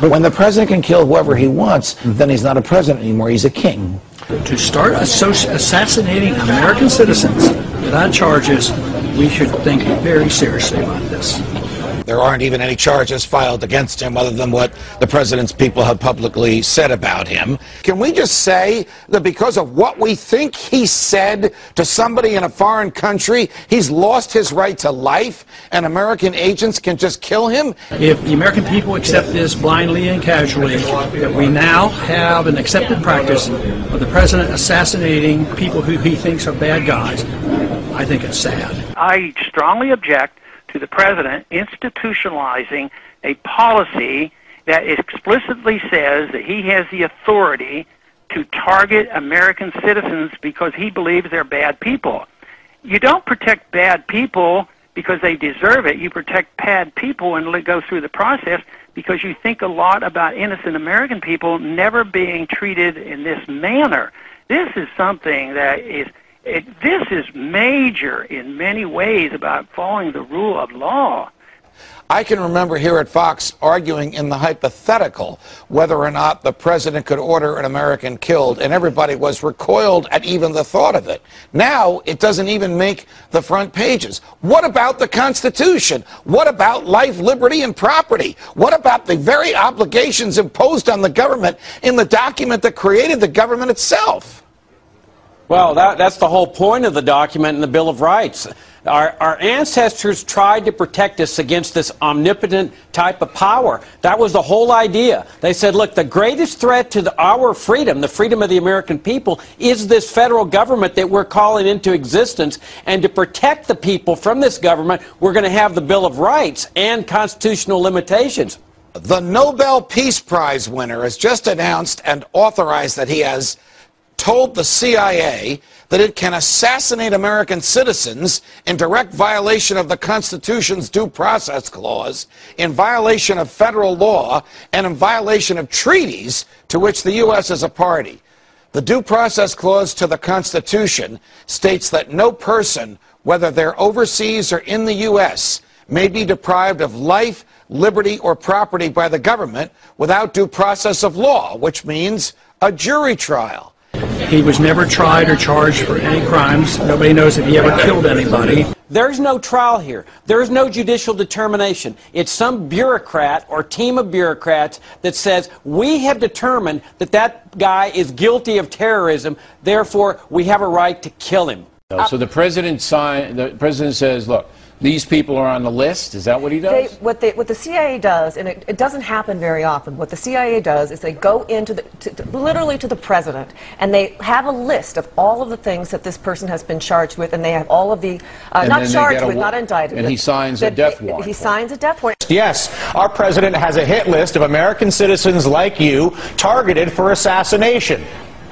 When the president can kill whoever he wants, then he's not a president anymore, he's a king. To start assassinating American citizens without charges, we should think very seriously about this. There aren't even any charges filed against him other than what the president's people have publicly said about him. Can we just say that because of what we think he said to somebody in a foreign country, he's lost his right to life and American agents can just kill him? If the American people accept this blindly and casually, that we now have an accepted practice of the president assassinating people who he thinks are bad guys, I think it's sad. I strongly object to the president institutionalizing a policy that explicitly says that he has the authority to target American citizens because he believes they're bad people. You don't protect bad people because they deserve it. You protect bad people and go through the process because you think a lot about innocent American people never being treated in this manner. This is something that is this is major in many ways about following the rule of law. I can remember here at Fox arguing in the hypothetical whether or not the president could order an American killed, and everybody was recoiled at even the thought of it. Now, it doesn't even make the front pages. What about the Constitution? What about life, liberty, and property? What about the very obligations imposed on the government in the document that created the government itself? Well, that's the whole point of the document in the Bill of Rights. Our ancestors tried to protect us against this omnipotent type of power. That was the whole idea. They said, look, the greatest threat to our freedom, the freedom of the American people, is this federal government that we're calling into existence. And to protect the people from this government, we're going to have the Bill of Rights and constitutional limitations. The Nobel Peace Prize winner has just announced and authorized that he has told the CIA that it can assassinate American citizens in direct violation of the Constitution's Due Process Clause, in violation of federal law, and in violation of treaties to which the U.S. is a party. The Due Process Clause to the Constitution states that no person, whether they're overseas or in the U.S., may be deprived of life, liberty, or property by the government without due process of law, which means a jury trial. He was never tried or charged for any crimes. Nobody knows if he ever killed anybody. There's no trial here. There is no judicial determination. It's some bureaucrat or team of bureaucrats that says, we have determined that that guy is guilty of terrorism, therefore we have a right to kill him. So the president says, look, these people are on the list. Is that what he does? What the CIA does, and it doesn't happen very often, what the CIA does is they go into literally to the president, and they have a list of all of the things that this person has been charged with, and they have all of the, not charged with, not indicted. And he signs a death warrant. He signs a death warrant. Yes, our president has a hit list of American citizens like you targeted for assassination.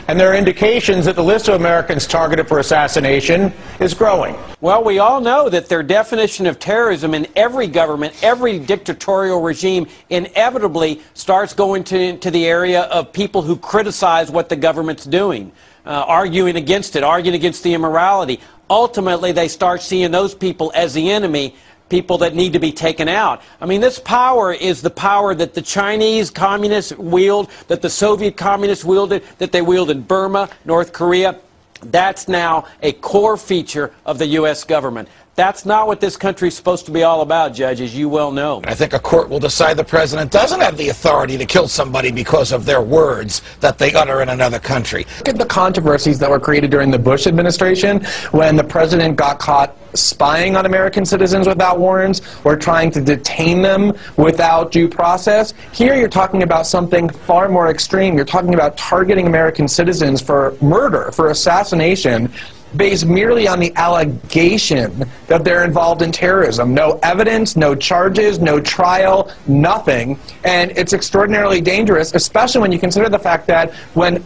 And there are indications that the list of Americans targeted for assassination is growing. Well, we all know that their definition of terrorism in every government, every dictatorial regime, inevitably starts going to the area of people who criticize what the government's doing, arguing against it, arguing against the immorality. Ultimately, they start seeing those people as the enemy, people that need to be taken out. I mean, this power is the power that the Chinese communists wield, that the Soviet communists wielded, that they wield in Burma, North Korea. That's now a core feature of the U.S. government. That's not what this country is supposed to be all about, Judge, as you well know. I think a court will decide the president doesn't have the authority to kill somebody because of their words that they utter in another country. Look at the controversies that were created during the Bush administration when the president got caught spying on American citizens without warrants or trying to detain them without due process. Here you're talking about something far more extreme. You're talking about targeting American citizens for murder, for assassination, based merely on the allegation that they're involved in terrorism. No evidence, no charges, no trial, nothing. And it's extraordinarily dangerous, especially when you consider the fact that when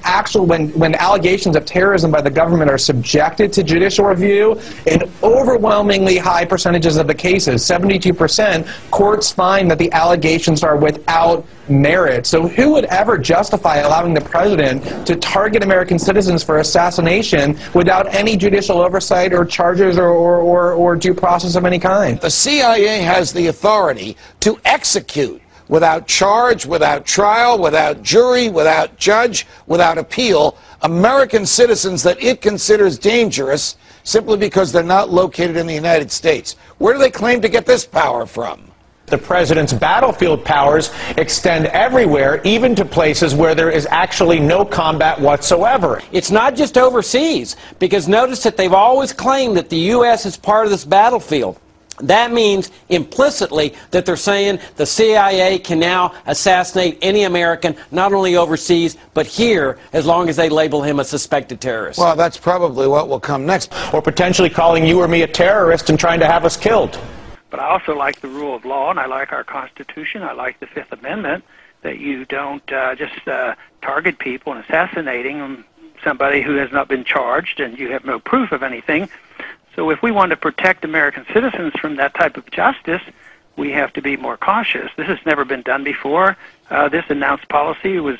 allegations of terrorism by the government are subjected to judicial review, in overwhelmingly high percentages of the cases, 72%, courts find that the allegations are without merit. So who would ever justify allowing the president to target American citizens for assassination without any judicial oversight or charges or due process of any kind? The CIA has the authority to execute without charge, without trial, without jury, without judge, without appeal, American citizens that it considers dangerous simply because they're not located in the United States. Where do they claim to get this power from? The president's battlefield powers extend everywhere, even to places where there is actually no combat whatsoever. It's not just overseas, because notice that they've always claimed that the U.S. is part of this battlefield. That means implicitly that they're saying the CIA can now assassinate any American, not only overseas, but here, as long as they label him a suspected terrorist. Well, that's probably what will come next. Or potentially calling you or me a terrorist and trying to have us killed. But I also like the rule of law, and I like our Constitution. I like the Fifth Amendment, that you don't just target people and assassinating somebody who has not been charged and you have no proof of anything. So if we want to protect American citizens from that type of justice, we have to be more cautious. This has never been done before. This announced policy was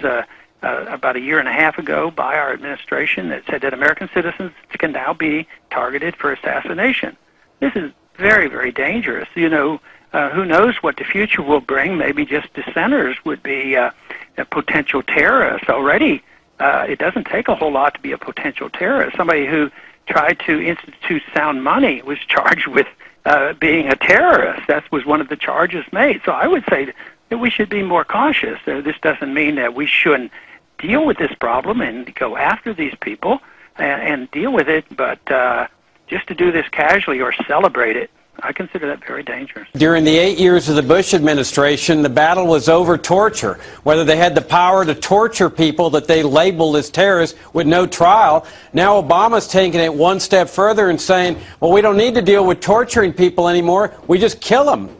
about a year and a half ago by our administration that said that American citizens can now be targeted for assassination. This is very, very dangerous. You know, who knows what the future will bring? Maybe just dissenters would be potential terrorists already. It doesn't take a whole lot to be a potential terrorist. Somebody who tried to institute sound money was charged with being a terrorist. That was one of the charges made. So I would say that we should be more cautious. This doesn't mean that we shouldn't deal with this problem and go after these people and deal with it, but just to do this casually or celebrate it, I consider that very dangerous. During the 8 years of the Bush administration, the battle was over torture, whether they had the power to torture people that they labeled as terrorists with no trial. Now Obama's taking it one step further and saying, well, we don't need to deal with torturing people anymore. We just kill them.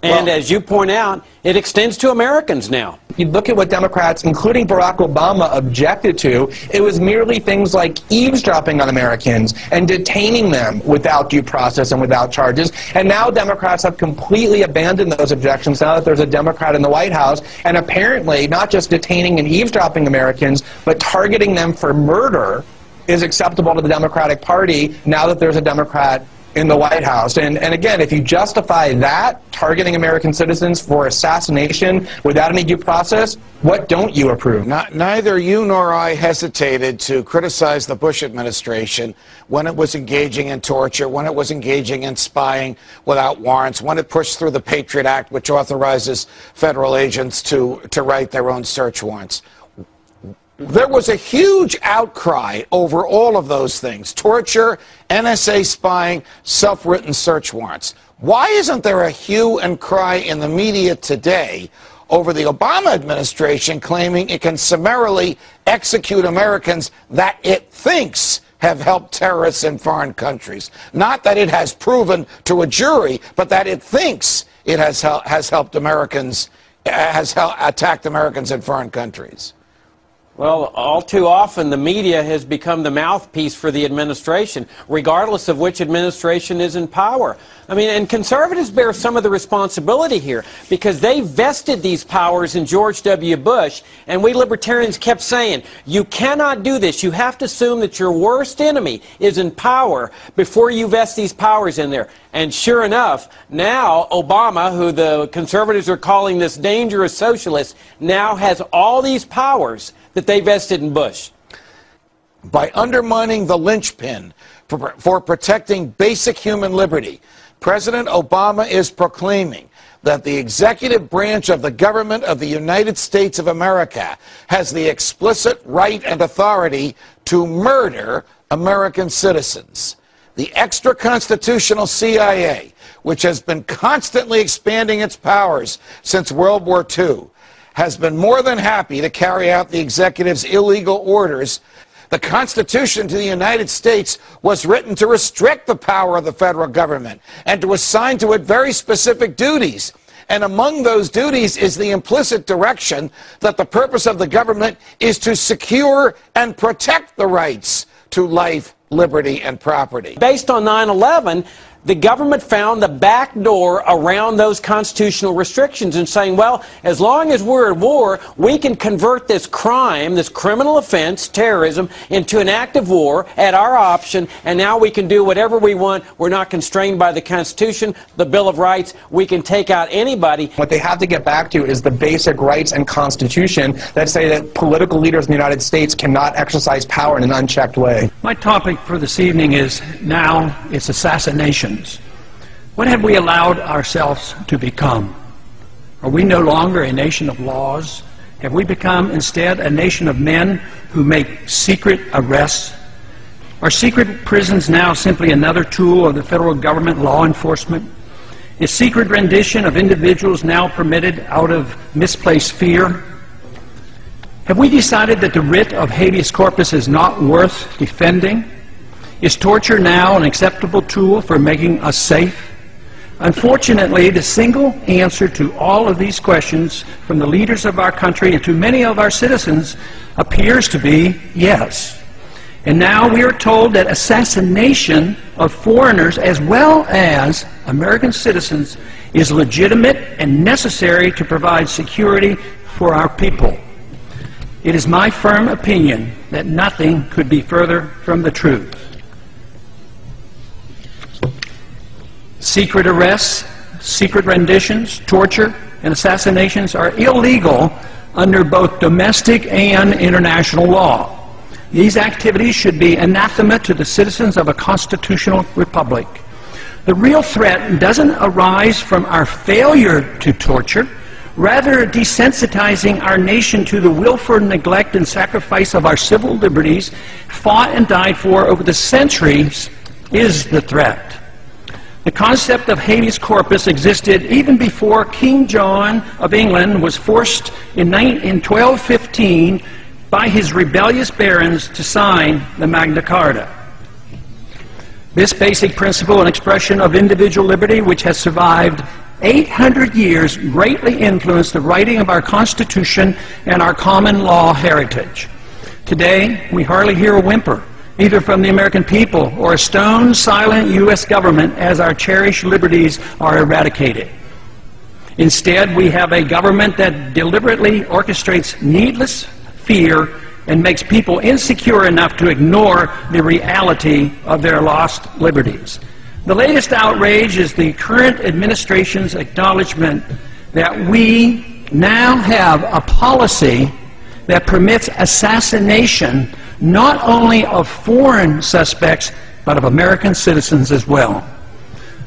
And as you point out, it extends to Americans now. You look at what Democrats, including Barack Obama, objected to. It was merely things like eavesdropping on Americans and detaining them without due process and without charges. And now Democrats have completely abandoned those objections now that there's a Democrat in the White House. And apparently, not just detaining and eavesdropping Americans, but targeting them for murder is acceptable to the Democratic Party now that there's a Democrat in the White House. And again, if you justify that, targeting American citizens for assassination without any due process, what don't you approve? Neither you nor I hesitated to criticize the Bush administration when it was engaging in torture, when it was engaging in spying without warrants, when it pushed through the Patriot Act, which authorizes federal agents to write their own search warrants. There was a huge outcry over all of those things: torture, NSA spying, self-written search warrants. Why isn't there a hue and cry in the media today over the Obama administration claiming it can summarily execute Americans that it thinks have helped terrorists in foreign countries? Not that it has proven to a jury, but that it thinks it has helped Americans, has attacked Americans in foreign countries. Well, all too often the media has become the mouthpiece for the administration, regardless of which administration is in power. I mean, and conservatives bear some of the responsibility here because they vested these powers in George W. Bush, and we libertarians kept saying, you cannot do this. You have to assume that your worst enemy is in power before you vest these powers in there. And sure enough, now Obama, who the conservatives are calling this dangerous socialist, now has all these powers that they vested in Bush. By undermining the linchpin for protecting basic human liberty, President Obama is proclaiming that the executive branch of the government of the United States of America has the explicit right and authority to murder American citizens. The extra-constitutional CIA, which has been constantly expanding its powers since World War II, has been more than happy to carry out the executive's illegal orders. The Constitution to the United States was written to restrict the power of the federal government and to assign to it very specific duties. And among those duties is the implicit direction that the purpose of the government is to secure and protect the rights to life, liberty, and property. Based on 9/11, the government found the back door around those constitutional restrictions and saying, well, as long as we're at war, we can convert this crime, this criminal offense, terrorism, into an act of war at our option, and now we can do whatever we want. We're not constrained by the Constitution, the Bill of Rights. We can take out anybody. What they have to get back to is the basic rights and Constitution that say that political leaders in the United States cannot exercise power in an unchecked way. My topic for this evening is now it's assassinations. What have we allowed ourselves to become? Are we no longer a nation of laws? Have we become instead a nation of men who make secret arrests? Are secret prisons now simply another tool of the federal government law enforcement? Is secret rendition of individuals now permitted out of misplaced fear? Have we decided that the writ of habeas corpus is not worth defending? Is torture now an acceptable tool for making us safe? Unfortunately, the single answer to all of these questions from the leaders of our country and to many of our citizens appears to be yes. And now we are told that assassination of foreigners as well as American citizens is legitimate and necessary to provide security for our people. It is my firm opinion that nothing could be further from the truth. Secret arrests, secret renditions, torture, and assassinations are illegal under both domestic and international law. These activities should be anathema to the citizens of a constitutional republic. The real threat doesn't arise from our failure to torture, rather desensitizing our nation to the willful neglect and sacrifice of our civil liberties fought and died for over the centuries is the threat. The concept of habeas corpus existed even before King John of England was forced in 1215 by his rebellious barons to sign the Magna Carta. This basic principle and expression of individual liberty, which has survived 800 years, greatly influenced the writing of our Constitution and our common law heritage. Today, we hardly hear a whimper, either from the American people or a stone-silent U.S. government as our cherished liberties are eradicated. Instead, we have a government that deliberately orchestrates needless fear and makes people insecure enough to ignore the reality of their lost liberties. The latest outrage is the current administration's acknowledgement that we now have a policy that permits assassination not only of foreign suspects, but of American citizens as well.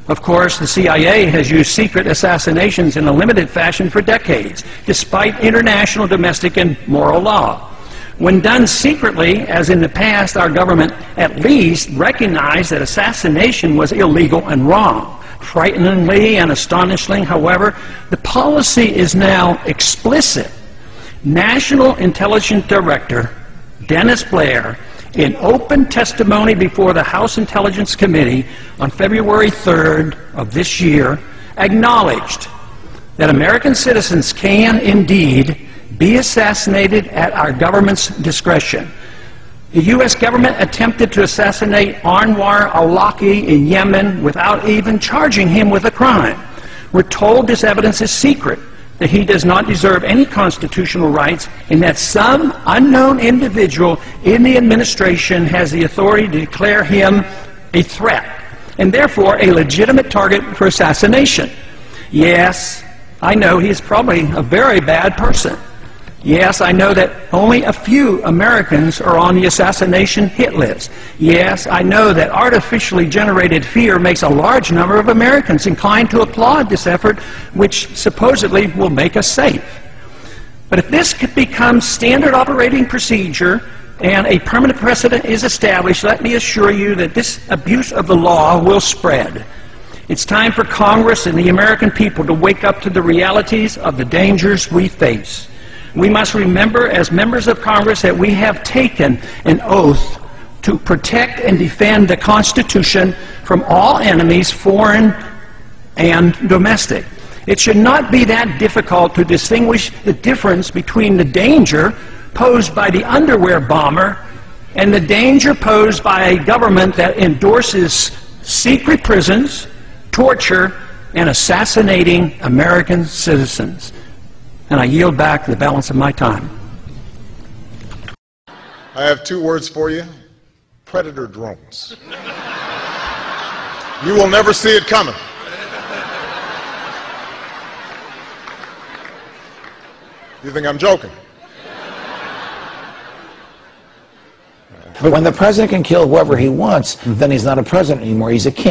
Of course, the CIA has used secret assassinations in a limited fashion for decades, despite international, domestic, and moral law. When done secretly, as in the past, our government at least recognized that assassination was illegal and wrong. Frighteningly and astonishingly, however, the policy is now explicit. National Intelligence Director Dennis Blair, in open testimony before the House Intelligence Committee on February 3rd of this year, acknowledged that American citizens can indeed be assassinated at our government's discretion. The U.S. government attempted to assassinate Anwar al-Awlaki in Yemen without even charging him with a crime. We're told this evidence is secret, that he does not deserve any constitutional rights, and that some unknown individual in the administration has the authority to declare him a threat, and therefore a legitimate target for assassination. Yes, I know he is probably a very bad person. Yes, I know that only a few Americans are on the assassination hit list. Yes, I know that artificially generated fear makes a large number of Americans inclined to applaud this effort, which supposedly will make us safe. But if this could become standard operating procedure and a permanent precedent is established, let me assure you that this abuse of the law will spread. It's time for Congress and the American people to wake up to the realities of the dangers we face. We must remember as members of Congress that we have taken an oath to protect and defend the Constitution from all enemies, foreign and domestic. It should not be that difficult to distinguish the difference between the danger posed by the underwear bomber and the danger posed by a government that endorses secret prisons, torture, and assassinating American citizens. And I yield back the balance of my time. I have 2 words for you: predator drones. You will never see it coming. You think I'm joking? But when the president can kill whoever he wants, then he's not a president anymore, he's a king.